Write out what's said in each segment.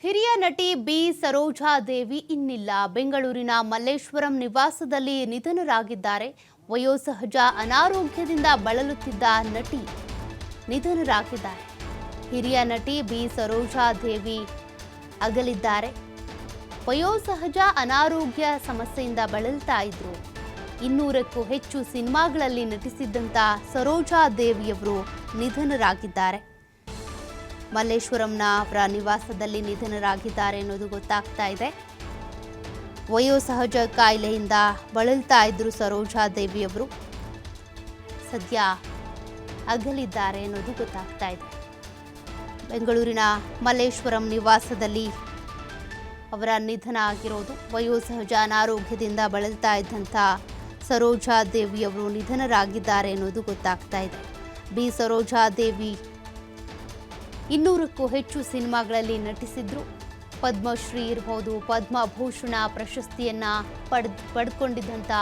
ಹಿರಿಯ ನಟಿ ಬಿ ಸರೋಜಾದೇವಿ ಇನ್ನಿಲ್ಲ. ಬೆಂಗಳೂರಿನ ಮಲ್ಲೇಶ್ವರಂ ನಿವಾಸದಲ್ಲಿ ನಿಧನರಾಗಿದ್ದಾರೆ. ವಯೋಸಹಜ ಅನಾರೋಗ್ಯದಿಂದ ಬಳಲುತ್ತಿದ್ದ ನಟಿ ನಿಧನರಾಗಿದ್ದಾರೆ. ಹಿರಿಯ ನಟಿ ಬಿ ಸರೋಜಾದೇವಿ ಅಗಲಿದ್ದಾರೆ. ವಯೋಸಹಜ ಅನಾರೋಗ್ಯ ಸಮಸ್ಯೆಯಿಂದ ಬಳಲ್ತಾ ಇದ್ರು. 200ಕ್ಕೂ ಹೆಚ್ಚು ಸಿನಿಮಾಗಳಲ್ಲಿ ನಟಿಸಿದ್ದಂಥ ಸರೋಜಾದೇವಿಯವರು ನಿಧನರಾಗಿದ್ದಾರೆ. ಮಲ್ಲೇಶ್ವರಂನ ಅವರ ನಿವಾಸದಲ್ಲಿ ನಿಧನರಾಗಿದ್ದಾರೆ ಅನ್ನೋದು ಗೊತ್ತಾಗ್ತಾ ಇದೆ. ವಯೋಸಹಜ ಕಾಯಿಲೆಯಿಂದ ಬಳಲ್ತಾ ಇದ್ರು ಸರೋಜಾದೇವಿಯವರು. ಸದ್ಯ ಅಗಲಿದ್ದಾರೆ ಅನ್ನೋದು ಗೊತ್ತಾಗ್ತಾ ಇದೆ. ಬೆಂಗಳೂರಿನ ಮಲ್ಲೇಶ್ವರಂ ನಿವಾಸದಲ್ಲಿ ಅವರ ನಿಧನ ಆಗಿರೋದು. ವಯೋಸಹಜ ಅನಾರೋಗ್ಯದಿಂದ ಬಳಲ್ತಾ ಇದ್ದಂಥ ಸರೋಜಾದೇವಿಯವರು ನಿಧನರಾಗಿದ್ದಾರೆ ಅನ್ನೋದು ಗೊತ್ತಾಗ್ತಾ ಇದೆ. ಬಿ ಸರೋಜಾದೇವಿ 200ಕ್ಕೂ ಹೆಚ್ಚು ಸಿನಿಮಾಗಳಲ್ಲಿ ನಟಿಸಿದ್ರು. ಪದ್ಮಶ್ರೀ ಇರಬಹುದು, ಪದ್ಮಭೂಷಣ ಪ್ರಶಸ್ತಿಯನ್ನ ಪಡೆದುಕೊಂಡಿದ್ದಂಥ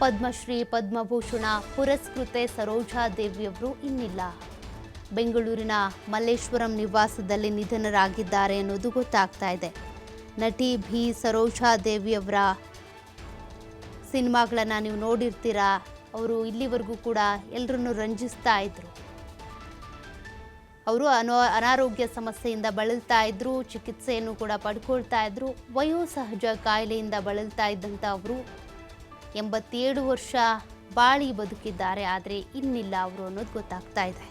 ಪದ್ಮಶ್ರೀ ಪದ್ಮಭೂಷಣ ಪುರಸ್ಕೃತೆ ಸರೋಜಾದೇವಿಯವರು ಇನ್ನಿಲ್ಲ. ಬೆಂಗಳೂರಿನ ಮಲ್ಲೇಶ್ವರಂ ನಿವಾಸದಲ್ಲಿ ನಿಧನರಾಗಿದ್ದಾರೆ ಅನ್ನೋದು ಗೊತ್ತಾಗ್ತಾ ಇದೆ. ನಟಿ ಬಿ ಸರೋಜಾದೇವಿಯವರ ಸಿನಿಮಾಗಳನ್ನು ನೀವು ನೋಡಿರ್ತೀರಾ. ಅವರು ಇಲ್ಲಿವರೆಗೂ ಕೂಡ ಎಲ್ಲರನ್ನೂ ರಂಜಿಸ್ತಾ ಇದ್ರು. ಅವರು ಅನಾರೋಗ್ಯ ಸಮಸ್ಯೆಯಿಂದ ಬಳಲ್ತಾ ಇದ್ರು. ಚಿಕಿತ್ಸೆಯನ್ನು ಕೂಡ ಪಡ್ಕೊಳ್ತಾ ಇದ್ರು. ವಯೋಸಹಜ ಕಾಯಿಲೆಯಿಂದ ಬಳಲ್ತಾ ಇದ್ದಂಥ ಅವರು 87 ವರ್ಷ ಬಾಳಿ ಬದುಕಿದ್ದಾರೆ. ಆದರೆ ಇನ್ನಿಲ್ಲ ಅವರು ಅನ್ನೋದು ಗೊತ್ತಾಗ್ತಾ ಇದೆ.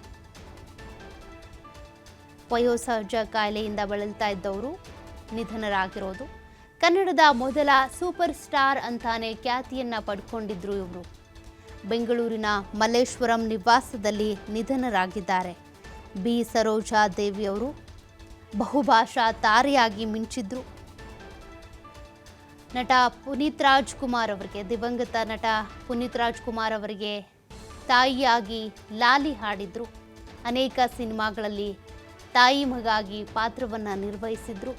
ವಯೋಸಹಜ ಕಾಯಿಲೆಯಿಂದ ಬಳಲ್ತಾ ಇದ್ದವರು ನಿಧನರಾಗಿರೋದು. ಕನ್ನಡದ ಮೊದಲ ಸೂಪರ್ ಸ್ಟಾರ್ ಅಂತಾನೆ ಖ್ಯಾತಿಯನ್ನ ಪಡ್ಕೊಂಡಿದ್ರು ಇವರು. ಬೆಂಗಳೂರಿನ ಮಲ್ಲೇಶ್ವರಂ ನಿವಾಸದಲ್ಲಿ ನಿಧನರಾಗಿದ್ದಾರೆ. ಬಿ ಸರೋಜಾದೇವಿ ಅವರು ಬಹುಭಾಷಾ ತಾರೆಯಾಗಿ ಮಿಂಚಿದ್ರು. ನಟ ಪುನೀತ್ ರಾಜ್ಕುಮಾರ್ ಅವರಿಗೆ, ದಿವಂಗತ ನಟ ಪುನೀತ್ ರಾಜ್ಕುಮಾರ್ ಅವರಿಗೆ ತಾಯಿಯಾಗಿ ಲಾಲಿ ಹಾಡಿದ್ರು. ಅನೇಕ ಸಿನಿಮಾಗಳಲ್ಲಿ ತಾಯಿ ಮಗಾಗಿ ಪಾತ್ರವನ್ನು ನಿರ್ವಹಿಸಿದ್ರು.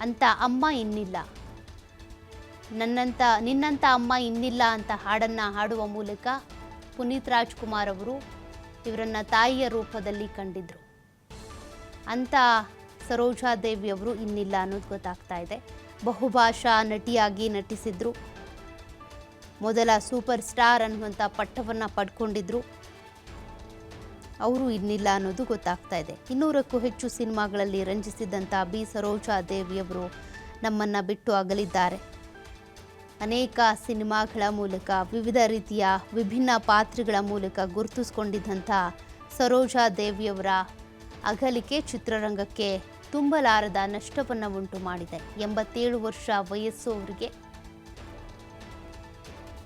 ಅಂತ ಅಮ್ಮ ಇನ್ನಿಲ್ಲ, ನಿನ್ನಂಥ ಅಮ್ಮ ಇನ್ನಿಲ್ಲ ಅಂತ ಹಾಡನ್ನು ಹಾಡುವ ಮೂಲಕ ಪುನೀತ್ ರಾಜ್ಕುಮಾರ್ ಅವರು ಇವರನ್ನ ತಾಯಿಯ ರೂಪದಲ್ಲಿ ಕಂಡಿದ್ರು. ಅಂತ ಸರೋಜಾದೇವಿ ಅವರು ಇನ್ನಿಲ್ಲ ಅನ್ನೋದು ಗೊತ್ತಾಗ್ತಾ ಇದೆ. ಬಹುಭಾಷಾ ನಟಿಯಾಗಿ ನಟಿಸಿದ್ರು. ಮೊದಲ ಸೂಪರ್ ಸ್ಟಾರ್ ಅನ್ನುವಂಥ ಪಟ್ಟವನ್ನು ಪಡ್ಕೊಂಡಿದ್ರು. ಅವರು ಇನ್ನಿಲ್ಲ ಅನ್ನೋದು ಗೊತ್ತಾಗ್ತಾ ಇದೆ. 200ಕ್ಕೂ ಹೆಚ್ಚು ಸಿನಿಮಾಗಳಲ್ಲಿ ರಂಜಿಸಿದಂಥ ಬಿ ಸರೋಜಾದೇವಿಯವರು ನಮ್ಮನ್ನು ಬಿಟ್ಟು ಅಗಲಿದ್ದಾರೆ. ಅನೇಕ ಸಿನಿಮಾಗಳ ಮೂಲಕ, ವಿವಿಧ ರೀತಿಯ ವಿಭಿನ್ನ ಪಾತ್ರಗಳ ಮೂಲಕ ಗುರುತಿಸಿಕೊಂಡಿದ್ದಂಥ ಸರೋಜಾದೇವಿಯವರ ಅಗಲಿಕೆ ಚಿತ್ರರಂಗಕ್ಕೆ ತುಂಬಲಾರದ ನಷ್ಟವನ್ನು ಉಂಟು ಮಾಡಿದೆ. 87 ವರ್ಷ ವಯಸ್ಸು ಅವರಿಗೆ.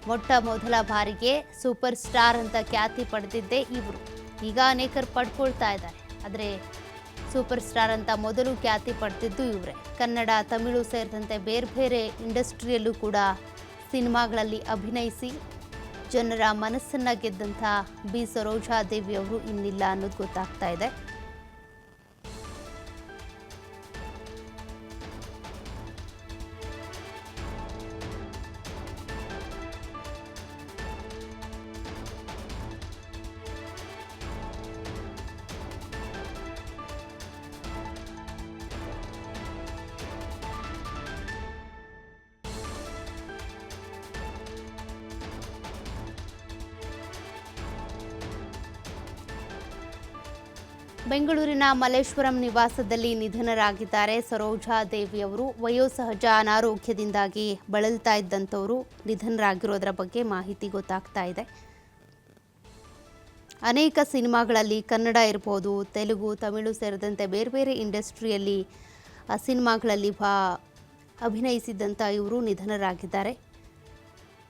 ಮೊಟ್ಟ ಮೊದಲ ಬಾರಿಗೆ ಸೂಪರ್ ಸ್ಟಾರ್ ಅಂತ ಖ್ಯಾತಿ ಪಡೆದಿದ್ದೇ ಇವರು. ಈಗ ಅನೇಕರು ಪಡ್ಕೊಳ್ತಾ ಇದ್ದಾರೆ. ಆದರೆ ಸೂಪರ್ ಸ್ಟಾರ್ ಅಂತ ಮೊದಲು ಖ್ಯಾತಿ ಪಡೆದಿದ್ದು ಇವರೇ. ಕನ್ನಡ, ತಮಿಳು ಸೇರಿದಂತೆ ಬೇರೆ ಬೇರೆ ಇಂಡಸ್ಟ್ರಿಯಲ್ಲೂ ಕೂಡ ಸಿನಿಮಾಗಳಲ್ಲಿ ಅಭಿನಯಿಸಿ ಜನರ ಮನಸ್ಸನ್ನು ಗೆದ್ದಂಥ ಬಿ ಸರೋಜಾದೇವಿ ಅವರು ಇನ್ನಿಲ್ಲ ಅನ್ನೋದು ಗೊತ್ತಾಗ್ತಾ ಇದೆ. ಬೆಂಗಳೂರಿನ ಮಲ್ಲೇಶ್ವರಂ ನಿವಾಸದಲ್ಲಿ ನಿಧನರಾಗಿದ್ದಾರೆ ಸರೋಜಾದೇವಿ ಅವರು. ವಯೋಸಹಜ ಅನಾರೋಗ್ಯದಿಂದಾಗಿ ಬಳಲ್ತಾ ಇದ್ದಂಥವರು ನಿಧನರಾಗಿರೋದರ ಬಗ್ಗೆ ಮಾಹಿತಿ ಗೊತ್ತಾಗ್ತಾ ಇದೆ. ಅನೇಕ ಸಿನಿಮಾಗಳಲ್ಲಿ, ಕನ್ನಡ ಇರ್ಬೋದು, ತೆಲುಗು, ತಮಿಳು ಸೇರಿದಂತೆ ಬೇರೆ ಬೇರೆ ಇಂಡಸ್ಟ್ರಿಯಲ್ಲಿ ಸಿನಿಮಾಗಳಲ್ಲಿ ಅಭಿನಯಿಸಿದ್ದಂಥ ಇವರು ನಿಧನರಾಗಿದ್ದಾರೆ.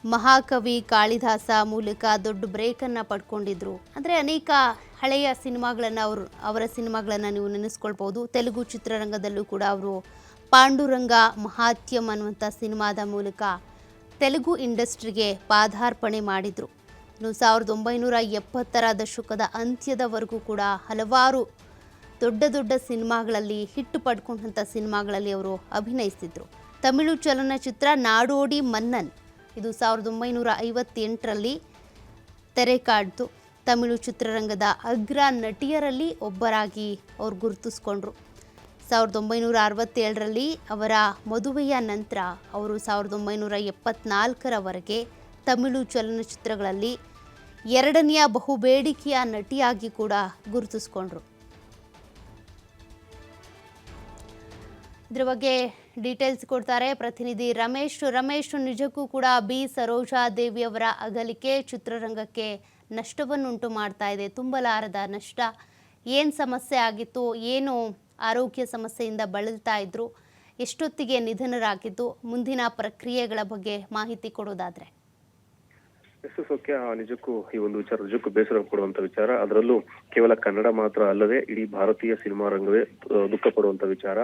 ಮಹಾಕವಿ ಕಾಳಿದಾಸ ಮೂಲಕ ದೊಡ್ಡ ಬ್ರೇಕನ್ನು ಪಡ್ಕೊಂಡಿದ್ರು. ಅಂದರೆ ಅನೇಕ ಹಳೆಯ ಸಿನಿಮಾಗಳನ್ನು ಅವರ ಸಿನಿಮಾಗಳನ್ನು ನೀವು ನೆನೆಸ್ಕೊಳ್ಬೋದು. ತೆಲುಗು ಚಿತ್ರರಂಗದಲ್ಲೂ ಕೂಡ ಅವರು ಪಾಂಡುರಂಗ ಮಹಾತ್ಯಂ ಅನ್ನುವಂಥ ಸಿನಿಮಾದ ಮೂಲಕ ತೆಲುಗು ಇಂಡಸ್ಟ್ರಿಗೆ ಪಾದಾರ್ಪಣೆ ಮಾಡಿದರು. 1970ರ ದಶಕದ ಅಂತ್ಯದವರೆಗೂ ಕೂಡ ಹಲವಾರು ದೊಡ್ಡ ದೊಡ್ಡ ಸಿನಿಮಾಗಳಲ್ಲಿ, ಹಿಟ್ಟು ಪಡ್ಕೊಂಡಂಥ ಸಿನಿಮಾಗಳಲ್ಲಿ ಅವರು ಅಭಿನಯಿಸಿದರು. ತಮಿಳು ಚಲನಚಿತ್ರ ನಾಡೋಡಿ ಮನ್ನನ್ ಇದು 1958ರಲ್ಲಿ ತೆರೆ ಕಾಡ್ತು. ತಮಿಳು ಚಿತ್ರರಂಗದ ಅಗ್ರ ನಟಿಯರಲ್ಲಿ ಒಬ್ಬರಾಗಿ ಅವರು ಗುರುತಿಸ್ಕೊಂಡ್ರು. 1967ರಲ್ಲಿ ಅವರ ಮದುವೆಯ ನಂತರ ಅವರು 1974ರವರೆಗೆ ತಮಿಳು ಚಲನಚಿತ್ರಗಳಲ್ಲಿ ಎರಡನೆಯ ಬಹುಬೇಡಿಕೆಯ ನಟಿಯಾಗಿ ಕೂಡ ಗುರುತಿಸಿಕೊಂಡ್ರು. ಇದ್ರ ಬಗ್ಗೆ ಡೀಟೇಲ್ಸ್ ಕೊಡ್ತಾರೆ ಪ್ರತಿನಿಧಿ ರಮೇಶ್. ನಿಜಕ್ಕೂ ಕೂಡ ಬಿ ಸರೋಜಾ ದೇವಿ ಅವರ ಅಗಲಿಕೆ ಚಿತ್ರರಂಗಕ್ಕೆ ನಷ್ಟವನ್ನುಂಟು ಮಾಡ್ತಾ ಇದೆ, ತುಂಬಲಾರದ ನಷ್ಟ. ಏನು ಸಮಸ್ಯೆ ಆಗಿತ್ತು, ಏನು ಆರೋಗ್ಯ ಸಮಸ್ಯೆಯಿಂದ ಬಳಲ್ತಾ ಇದ್ರು, ಎಷ್ಟೊತ್ತಿಗೆ ನಿಧನರಾಗಿದ್ದು, ಮುಂದಿನ ಪ್ರಕ್ರಿಯೆಗಳ ಬಗ್ಗೆ ಮಾಹಿತಿ ಕೊಡೋದಾದ್ರೆ? ಎಷ್ಟು ಸೌಖ್ಯ, ನಿಜಕ್ಕೂ ಈ ಒಂದು ವಿಚಾರ ನಿಜಕ್ಕೂ ಬೇಸರ ಪಡುವಂತ ವಿಚಾರ. ಅದರಲ್ಲೂ ಕೇವಲ ಕನ್ನಡ ಮಾತ್ರ ಅಲ್ಲದೆ ಇಡೀ ಭಾರತೀಯ ಸಿನಿಮಾ ರಂಗವೇ ದುಃಖ ಪಡುವಂತ ವಿಚಾರ.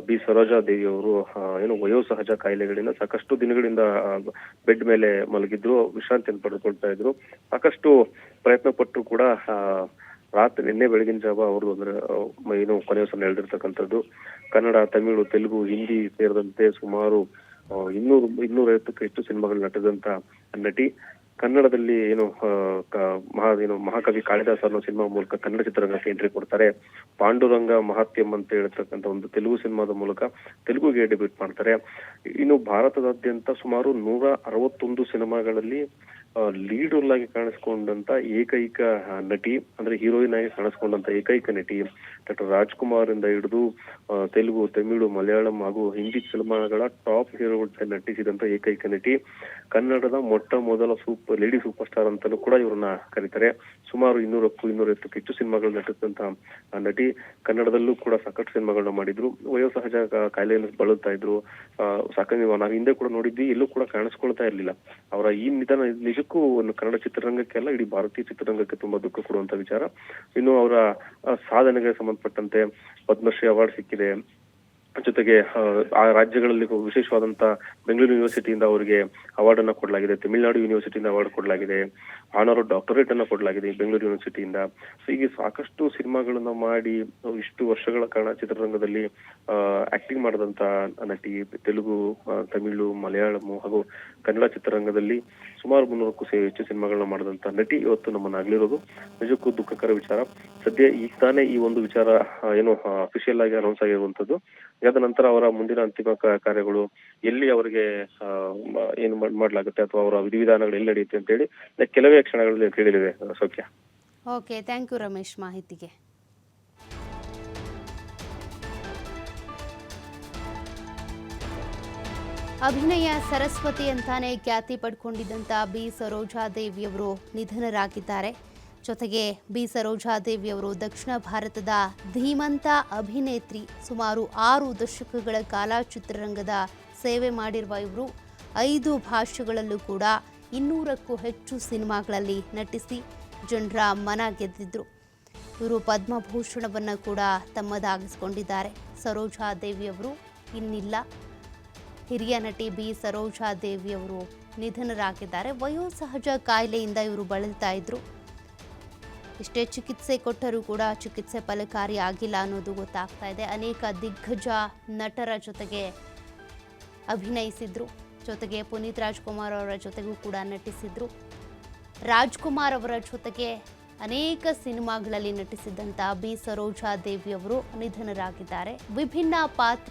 ಬಿ ಸರೋಜಾ ದೇವಿ ಅವರು ಏನು ವಯೋಸಹಜ ಕಾಯಿಲೆಗಳಿಂದ ಸಾಕಷ್ಟು ದಿನಗಳಿಂದ ಬೆಡ್ ಮೇಲೆ ಮಲಗಿದ್ರು, ವಿಶ್ರಾಂತಿಯನ್ನು ಪಡೆದುಕೊಳ್ತಾ ಇದ್ರು. ಸಾಕಷ್ಟು ಪ್ರಯತ್ನ ಪಟ್ಟರು ಕೂಡ ರಾತ್ರಿ ನಿನ್ನೆ ಬೆಳಗಿನ ಜಾವ ಅವರು ಏನು ಕೊನೆಯುಸಿರೆಳೆದಿರ್ತಕ್ಕಂಥದ್ದು. ಎಳೆದಿರ್ತಕ್ಕಂಥದ್ದು. ಕನ್ನಡ, ತಮಿಳು, ತೆಲುಗು, ಹಿಂದಿ ಸೇರಿದಂತೆ ಸುಮಾರು 250ಕ್ಕೂ ಹೆಚ್ಚು ಸಿನಿಮಾಗಳು ನಟಿಸಿದಂತ ನಟಿ. ಕನ್ನಡದಲ್ಲಿ ಮಹಾಕವಿ ಕಾಳಿದಾಸ ಅನ್ನೋ ಸಿನಿಮಾ ಮೂಲಕ ಕನ್ನಡ ಚಿತ್ರರಂಗಕ್ಕೆ ಎಂಟ್ರಿ ಕೊಡ್ತಾರೆ. ಪಾಂಡುರಂಗ ಮಹಾತ್ಯಂ ಅಂತ ಹೇಳ್ತಕ್ಕಂಥ ಒಂದು ತೆಲುಗು ಸಿನಿಮಾದ ಮೂಲಕ ತೆಲುಗುಗೆ ಡೆಬ್ಯೂಟ್ ಮಾಡ್ತಾರೆ. ಇನ್ನು ಭಾರತದಾದ್ಯಂತ ಸುಮಾರು 161 ಸಿನಿಮಾಗಳಲ್ಲಿ ಲೀಡ್ ರೋಲ್ ಆಗಿ ಕಾಣಿಸ್ಕೊಂಡಂತ ಏಕೈಕ ನಟಿ, ಅಂದ್ರೆ ಹೀರೋಯಿನ್ ಆಗಿ ಕಾಣಿಸ್ಕೊಂಡಂತ ಏಕೈಕ ನಟಿ. ಡಾಕ್ಟರ್ ರಾಜ್ಕುಮಾರ್ ಇಂದ ಹಿಡಿದು ತೆಲುಗು, ತಮಿಳು, ಮಲಯಾಳಂ ಹಾಗೂ ಹಿಂದಿ ಸಿನಿಮಾಗಳ ಟಾಪ್ ಹೀರೋಗಳ ನಟಿಸಿದಂತ ಏಕೈಕ ನಟಿ. ಕನ್ನಡದ ಮೊಟ್ಟ ಮೊದಲ ಲೇಡಿ ಸೂಪರ್ ಸ್ಟಾರ್ ಅಂತಲೂ ಕೂಡ ಇವ್ರನ್ನ ಕರೀತಾರೆ. ಸುಮಾರು 200ಕ್ಕೂ ಹೆಚ್ಚು ಸಿನಿಮಾಗಳು ನಟಿಸಿದಂತ ನಟಿ. ಕನ್ನಡದಲ್ಲೂ ಕೂಡ ಸಾಕಷ್ಟು ಸಿನಿಮಾಗಳನ್ನ ಮಾಡಿದ್ರು. ವಯೋಸಹಜ ಕಾಯಿಲೆಯನ್ನು ಬಳಲ್ತಾ ಇದ್ರು. ಸಾಕಷ್ಟು ನಾವು ಹಿಂದೆ ಕೂಡ ನೋಡಿದ್ವಿ, ಎಲ್ಲೂ ಕೂಡ ಕಾಣಿಸ್ಕೊಳ್ತಾ ಇರ್ಲಿಲ್ಲ. ಅವರ ಈ ನಿಧನ ನಿಜಕ್ಕೂ ಒಂದು ಕನ್ನಡ ಚಿತ್ರರಂಗಕ್ಕೆ ಅಲ್ಲ, ಇಡೀ ಭಾರತೀಯ ಚಿತ್ರರಂಗಕ್ಕೆ ತುಂಬಾ ದುಃಖ ಕೊಡುವಂತ ವಿಚಾರ. ಇನ್ನು ಅವರ ಸಾಧನೆಗೆ ಸಂಬಂಧಪಟ್ಟಂತೆ ಪದ್ಮಶ್ರೀ ಅವಾರ್ಡ್ ಸಿಕ್ಕಿದೆ. ಜೊತೆಗೆ ಆ ರಾಜ್ಯಗಳಲ್ಲಿ ವಿಶೇಷವಾದಂತ ಬೆಂಗಳೂರು ಯೂನಿವರ್ಸಿಟಿಯಿಂದ ಅವರಿಗೆ ಅವಾರ್ಡ್ ಅನ್ನ ಕೊಡಲಾಗಿದೆ, ತಮಿಳುನಾಡು ಯೂನಿವರ್ಸಿಟಿಯಿಂದ ಅವಾರ್ಡ್ ಕೊಡಲಾಗಿದೆ, ಆನರ್ ಡಾಕ್ಟರೇಟ್ ಅನ್ನ ಕೊಡಲಾಗಿದೆ ಬೆಂಗಳೂರು ಯೂನಿವರ್ಸಿಟಿಯಿಂದ. ಸೊ ಹೀಗೆ ಸಾಕಷ್ಟು ಸಿನಿಮಾಗಳನ್ನ ಮಾಡಿ ಇಷ್ಟು ವರ್ಷಗಳ ಕಾರಣ ಚಿತ್ರರಂಗದಲ್ಲಿ ಆಕ್ಟಿಂಗ್ ಮಾಡಿದಂತ ನಟಿ. ತೆಲುಗು, ತಮಿಳು, ಮಲಯಾಳಂ ಹಾಗೂ ಕನ್ನಡ ಚಿತ್ರರಂಗದಲ್ಲಿ ಸುಮಾರು 300ಕ್ಕೂ ಹೆಚ್ಚು ಸಿನಿಮಾಗಳನ್ನ ಮಾಡಿದಂತ ನಟಿ ಇವತ್ತು ನಮ್ಮನ್ನ ಅಗಲಿರೋದು ನಿಜಕ್ಕೂ ದುಃಖಕರ ವಿಚಾರ. ಸದ್ಯ ಈಗ ತಾನೇ ಈ ಒಂದು ವಿಚಾರ ಏನು ಅಫಿಷಿಯಲ್ ಆಗಿ ಅನೌನ್ಸ್ ಆಗಿರುವಂತದ್ದು. ಇದಾದ ನಂತರ ಅವರ ಮುಂದಿನ ಅಂತಿಮ ಕಾರ್ಯಗಳು ಎಲ್ಲಿ ಅವರಿಗೆ ಏನು ಮಾಡ್ಲಾಗುತ್ತೆ ಅಥವಾ ಅವರ ವಿಧಿವಿಧಾನಗಳು ಎಲ್ಲಿ ನಡೆಯುತ್ತೆ ಅಂತ ಹೇಳಿ ಕೆಲವೇ ಕ್ಷಣಗಳಲ್ಲಿ ತಿಳಿಯಲಿದೆ. ಸೌಖ್ಯ. ಓಕೆ, ಥ್ಯಾಂಕ್ ಯು ರಮೇಶ್ ಮಾಹಿತಿಗೆ. ಅಭಿನಯ ಸರಸ್ವತಿ ಅಂತಾನೆ ಖ್ಯಾತಿ ಪಡ್ಕೊಂಡಿದ್ದಂಥ ಬಿ ಸರೋಜಾ ದೇವಿಯವರು ನಿಧನರಾಗಿದ್ದಾರೆ. ಜೊತೆಗೆ ಬಿ ಸರೋಜಾ ದೇವಿಯವರು ದಕ್ಷಿಣ ಭಾರತದ ಧೀಮಂತ ಅಭಿನೇತ್ರಿ. ಸುಮಾರು 6 ದಶಕಗಳ ಕಾಲ ಚಿತ್ರರಂಗದ ಸೇವೆ ಮಾಡಿರುವ ಇವರು 5 ಭಾಷೆಗಳಲ್ಲೂ ಕೂಡ 200ಕ್ಕೂ ಹೆಚ್ಚು ಸಿನಿಮಾಗಳಲ್ಲಿ ನಟಿಸಿ ಜನರ ಮನ ಗೆದ್ದಿದ್ರು. ಇವರು ಪದ್ಮಭೂಷಣವನ್ನು ಕೂಡ ತಮ್ಮದಾಗಿಸಿಕೊಂಡಿದ್ದಾರೆ. ಸರೋಜಾ ದೇವಿಯವರು ಇನ್ನಿಲ್ಲ. ಹಿರಿಯ ನಟಿ ಬಿ ಸರೋಜಾ ದೇವಿಯವರು ನಿಧನರಾಗಿದ್ದಾರೆ. ವಯೋಸಹಜ ಕಾಯಿಲೆಯಿಂದ ಇವರು ಬಳಲ್ತಾ ಇದ್ರು. ಎಷ್ಟೇ ಚಿಕಿತ್ಸೆ ಕೊಟ್ಟರೂ ಕೂಡ ಚಿಕಿತ್ಸೆ ಫಲಕಾರಿ ಆಗಿಲ್ಲ ಅನ್ನೋದು ಗೊತ್ತಾಗ್ತಾ ಇದೆ. ಅನೇಕ ದಿಗ್ಗಜ ನಟರ ಜೊತೆಗೆ ಅಭಿನಯಿಸಿದ್ರು. ಜೊತೆಗೆ ಪುನೀತ್ ರಾಜ್ಕುಮಾರ್ ಅವರ ಜೊತೆಗೂ ಕೂಡ ನಟಿಸಿದ್ರು. ರಾಜ್ಕುಮಾರ್ ಅವರ ಜೊತೆಗೆ ಅನೇಕ ಸಿನಿಮಾಗಳಲ್ಲಿ ನಟಿಸಿದಂಥ ಬಿ ಸರೋಜಾ ದೇವಿಯವರು ನಿಧನರಾಗಿದ್ದಾರೆ. ವಿಭಿನ್ನ ಪಾತ್ರ